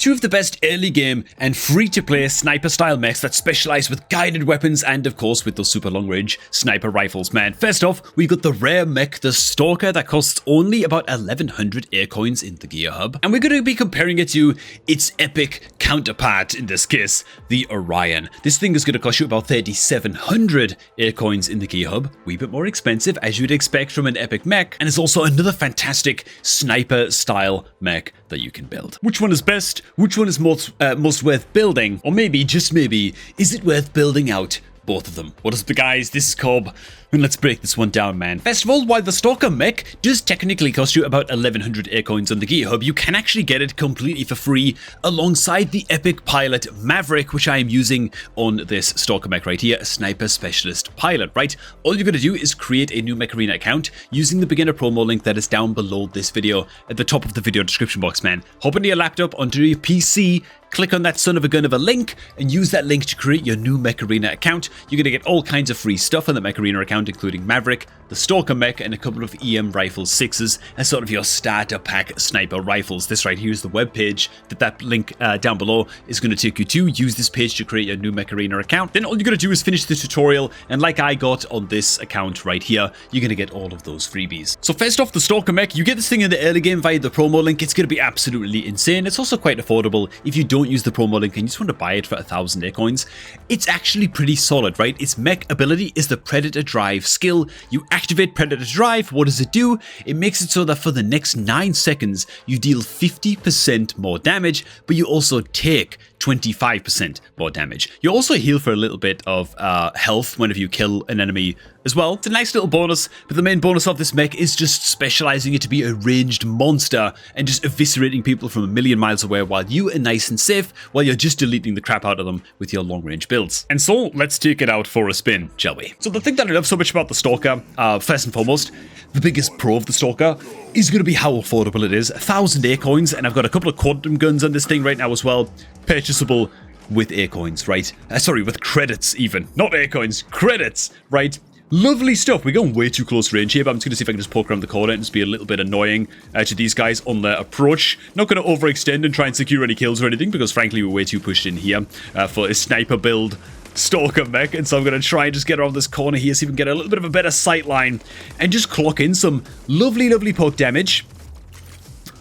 two of the best early game and free-to-play sniper-style mechs that specialize with guided weapons and, of course, with those super long-range sniper rifles, man. First off, we got the rare mech, the Stalker, that costs only about 1100 air coins in the gear hub. And we're going to be comparing it to its epic counterpart, in this case, the Orion. This thing is going to cost you about 3700 air coins in the gear hub, wee bit more expensive, as you'd expect from an epic mech, and it's also another fantastic sniper-style mech that you can build. Which one is best? Which one is most worth building? Or maybe, just maybe, is it worth building out both of them? What is up, guys? This is Cobb, and let's break this one down, man. First of all, while the Stalker mech does technically cost you about 1100 air coins on the gear hub, you can actually get it completely for free alongside the epic pilot Maverick, which I am using on this Stalker mech right here, a sniper specialist pilot, right? All you're going to do is create a new Mech Arena account using the beginner promo link that is down below this video at the top of the video description box, man. Hop onto your laptop, onto your PC, click on that son of a gun of a link, and use that link to create your new Mech Arena account. You're going to get all kinds of free stuff on the Mech Arena account, including Maverick, the Stalker mech, and a couple of EM Rifle 6s as sort of your starter pack sniper rifles. This right here is the web page that link down below is going to take you to. Use this page to create your new Mech Arena account. Then all you're going to do is finish the tutorial, and like I got on this account right here, you're going to get all of those freebies. So first off, the Stalker mech, you get this thing in the early game via the promo link. It's going to be absolutely insane. It's also quite affordable if you don't use the promo link and you just want to buy it for 1000 air coins. It's actually pretty solid, right? Its mech ability is the Predator Drive skill. You activate Predator Drive. What does it do? It makes it so that for the next 9 seconds, you deal 50% more damage, but you also take 25% more damage. You also heal for a little bit of health whenever you kill an enemy as well. It's a nice little bonus, but the main bonus of this mech is just specializing it to be a ranged monster and just eviscerating people from a million miles away while you are nice and safe, while you're just deleting the crap out of them with your long-range builds. And so, let's take it out for a spin, shall we? So the thing that I love so much about the Stalker, first and foremost, the biggest pro of the Stalker is going to be how affordable it is. 1000 air coins, and I've got a couple of quantum guns on this thing right now as well. Purchasable with air coins, right? Sorry, with credits even. Not air coins, credits, right? Lovely stuff. We're going way too close range here, but I'm just going to see if I can just poke around the corner and just be a little bit annoying to these guys on their approach. Not going to overextend and try and secure any kills or anything, because frankly, we're way too pushed in here for a sniper build Stalker mech, and so I'm going to try and just get around this corner here, see if we can get a little bit of a better sight line and just clock in some lovely, lovely poke damage.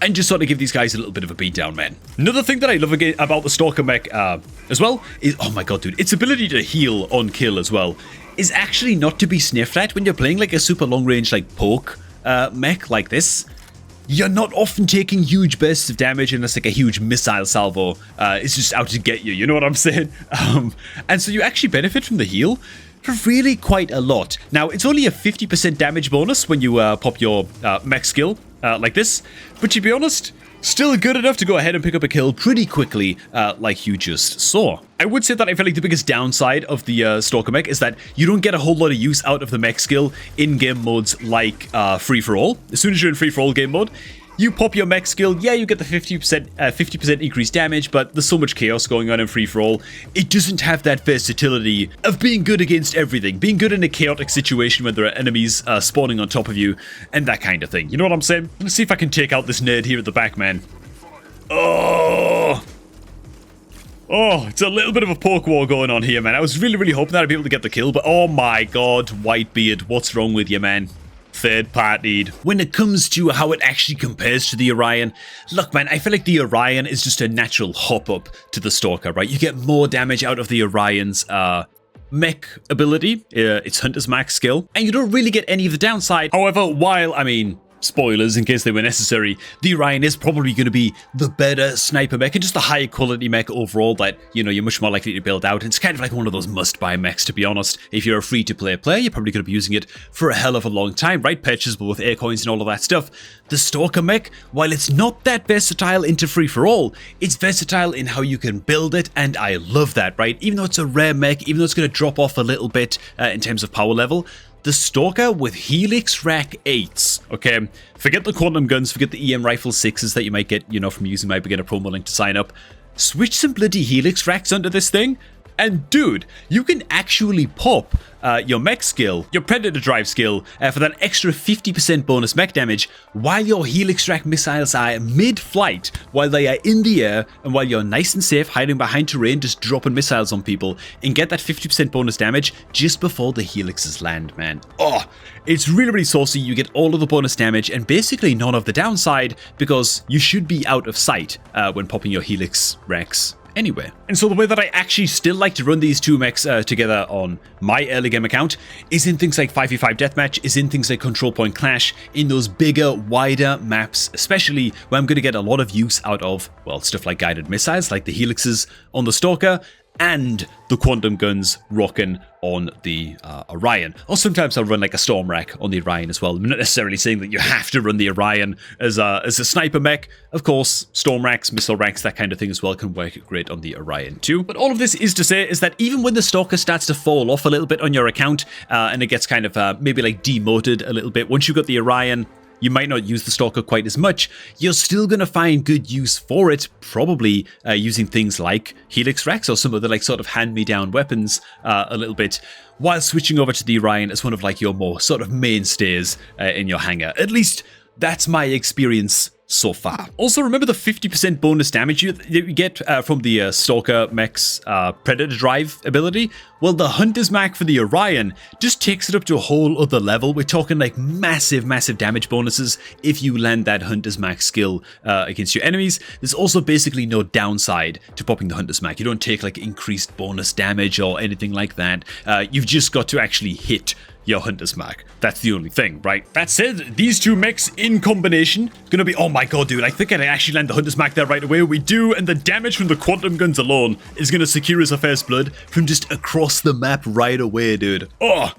And just sort of give these guys a little bit of a beatdown, man. Another thing that I love about the Stalker mech as well is, oh my god, dude, its ability to heal on kill as well is actually not to be sniffed at when you're playing like a super long range like poke mech like this. You're not often taking huge bursts of damage unless like a huge missile salvo is just out to get you, you know what I'm saying? And so you actually benefit from the heal for really quite a lot. Now, it's only a 50% damage bonus when you pop your mech skill like this, but to be honest, still good enough to go ahead and pick up a kill pretty quickly, like you just saw. I would say that I feel like the biggest downside of the Stalker mech is that you don't get a whole lot of use out of the mech skill in game modes like free-for-all. As soon as you're in free-for-all game mode, you pop your mech skill, yeah, you get the 50% increased damage, but there's so much chaos going on in free-for-all. It doesn't have that versatility of being good against everything, being good in a chaotic situation when there are enemies spawning on top of you, and that kind of thing. You know what I'm saying? Let's see if I can take out this nerd here at the back, man. Oh, it's a little bit of a poke war going on here, man. I was really, really hoping that I'd be able to get the kill, but oh my god, Whitebeard, what's wrong with you, man? Third-partied. When it comes to how it actually compares to the Orion, look, man, I feel like the Orion is just a natural hop-up to the Stalker, right? You get more damage out of the Orion's mech ability, its Hunter's Max skill, and you don't really get any of the downside. However, while, I mean, spoilers in case they were necessary, the Orion is probably going to be the better sniper mech and just the higher quality mech overall that, you know, you're much more likely to build out. It's kind of like one of those must-buy mechs, to be honest. If you're a free-to-play player, you're probably going to be using it for a hell of a long time, right? Purchasable with air coins and all of that stuff. The Stalker mech, while it's not that versatile into free-for-all, it's versatile in how you can build it, and I love that, right? Even though it's a rare mech, even though it's going to drop off a little bit in terms of power level, the Stalker with Helix Rack 8s, okay? Forget the quantum guns, forget the EM Rifle 6s that you might get, you know, from using my beginner promo link to sign up. Switch some bloody Helix Racks onto this thing. And dude, you can actually pop your mech skill, your predator drive skill, for that extra 50% bonus mech damage while your helix rack missiles are mid-flight, while they are in the air, and while you're nice and safe hiding behind terrain just dropping missiles on people, and get that 50% bonus damage just before the helixes land, man. Oh, it's really, really saucy. You get all of the bonus damage and basically none of the downside, because you should be out of sight when popping your helix racks anywhere. And so the way that I actually still like to run these two mechs together on my early game account is in things like 5v5 deathmatch, is in things like control point clash, in those bigger, wider maps, especially where I'm going to get a lot of use out of, well, stuff like guided missiles, like the helixes on the Stalker, and the quantum guns rocking on the Orion. Or sometimes I'll run like a storm rack on the Orion as well. I'm not necessarily saying that you have to run the Orion as a sniper mech. Of course, storm racks, missile racks, that kind of thing as well can work great on the Orion too. But all of this is to say is that even when the Stalker starts to fall off a little bit on your account, and it gets kind of maybe like demoted a little bit, once you've got the Orion, you might not use the Stalker quite as much, you're still going to find good use for it, probably using things like helix racks or some other like sort of hand-me-down weapons a little bit, while switching over to the Orion as one of like your more sort of mainstays in your hangar. At least that's my experience so far. Also, remember the 50% bonus damage you get from the Stalker mech's Predator Drive ability? Well, the Hunter's Mech for the Orion just takes it up to a whole other level. We're talking like massive, massive damage bonuses if you land that Hunter's Mech skill against your enemies. There's also basically no downside to popping the Hunter's Mech. You don't take like increased bonus damage or anything like that. You've just got to actually hit your Hunter's Mech. That's the only thing, right? That said, these two mechs in combination gonna be, oh my god, dude, I think I actually land the Hunter's Mech there right away. We do, and the damage from the quantum guns alone is gonna secure us a first blood from just across the map right away, dude. Oh,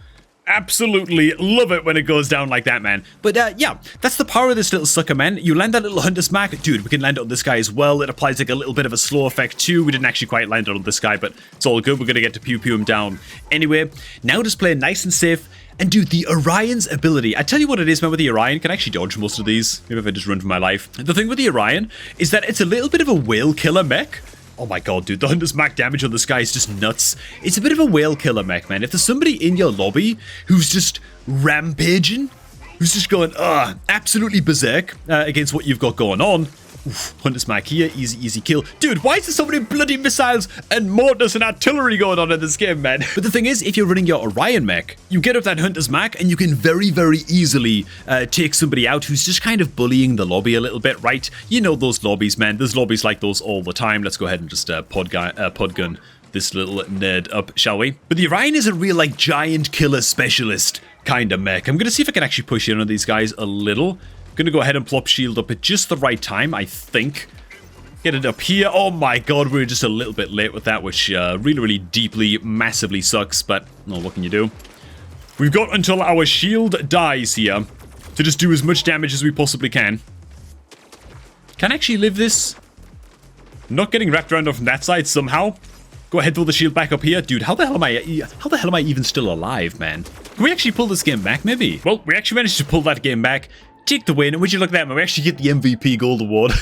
absolutely love it when it goes down like that, man. But yeah, that's the power of this little sucker, man. You land that little Hunter's Mech. Dude, we can land it on this guy as well. It applies like a little bit of a slow effect too. We didn't actually quite land it on this guy, but it's all good. We're gonna get to pew him down anyway. Now just play nice and safe. And dude, the Orion's ability, I tell you what it is, man, with the Orion, can actually dodge most of these. Maybe if I just run for my life. The thing with the Orion is that it's a little bit of a whale killer mech. Oh my god, dude, the Hunter's Mech damage on this guy is just nuts. It's a bit of a whale killer mech, man. If there's somebody in your lobby who's just rampaging, who's just going, absolutely berserk against what you've got going on, oof, Hunter's Mech here, easy kill. Dude, why is there so many bloody missiles and mortars and artillery going on in this game, man? But the thing is, if you're running your Orion mech, you get up that Hunter's Mech and you can very, very easily take somebody out who's just kind of bullying the lobby a little bit, right? You know those lobbies, man. There's lobbies like those all the time. Let's go ahead and just podgun this little nerd up, shall we? But the Orion is a real, like, giant killer specialist kind of mech. I'm going to see if I can actually push in on these guys a little. Gonna go ahead and plop shield up at just the right time, I think. Get it up here. Oh my god, we're just a little bit late with that, which really, really deeply, massively sucks, but no, what can you do? We've got until our shield dies here to just do as much damage as we possibly can. Can I actually live this? Not getting wrapped around from that side somehow. Go ahead, throw the shield back up here. Dude, how the hell am I even still alive, man? Can we actually pull this game back, maybe? Well, we actually managed to pull that game back. Take the win, and would you look at that, man? We actually get the MVP gold award.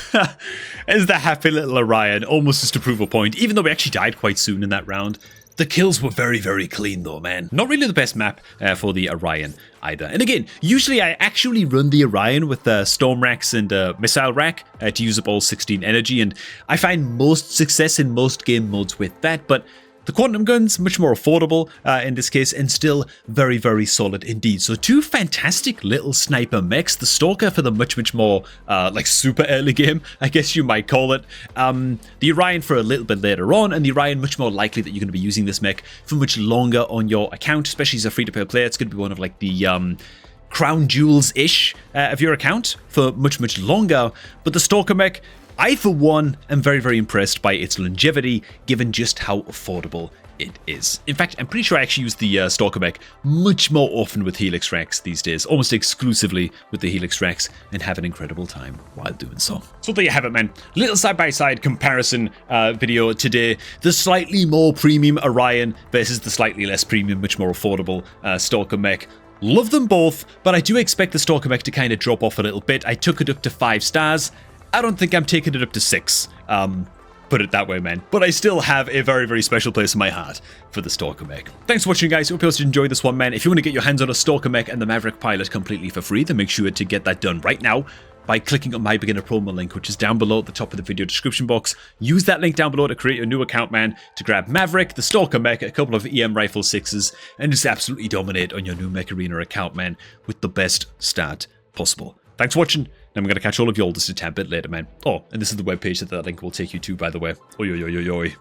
As the happy little Orion, almost just to prove a point, even though we actually died quite soon in that round. The kills were very, very clean though, man. Not really the best map for the Orion either. And again, usually I actually run the Orion with Storm Racks and Missile Rack to use up all 16 energy, and I find most success in most game modes with that, but the quantum guns, much more affordable in this case, and still very, very solid indeed. So two fantastic little sniper mechs. The Stalker for the much more like super early game, I guess you might call it. The Orion for a little bit later on, and the Orion much more likely that you're going to be using this mech for much longer on your account, especially as a free-to-play player. It's going to be one of like the crown jewels-ish of your account for much longer. But the Stalker mech, I, for one, am very, very impressed by its longevity, given just how affordable it is. In fact, I'm pretty sure I actually use the Stalker mech much more often with Helix Racks these days, almost exclusively with the Helix Racks, and have an incredible time while doing so. So there you have it, man. Little side-by-side comparison video today. The slightly more premium Orion versus the slightly less premium, much more affordable Stalker mech. Love them both, but I do expect the Stalker mech to kind of drop off a little bit. I took it up to 5 stars. I don't think I'm taking it up to 6. But put it that way, man. But I still have a very, very special place in my heart for the Stalker mech. Thanks for watching, guys. Hope you also enjoyed this one, man. If you want to get your hands on a Stalker mech and the Maverick pilot completely for free, then make sure to get that done right now by clicking on my beginner promo link, which is down below at the top of the video description box. Use that link down below to create your new account, man, to grab Maverick, the Stalker mech, a couple of EM Rifle 6s, and just absolutely dominate on your new Mech Arena account, man, with the best start possible. Thanks for watching, and I'm going to catch all of y'all just a tad bit later, man. Oh, and this is the webpage that link will take you to, by the way. Oi, oi, oi, oi, oi.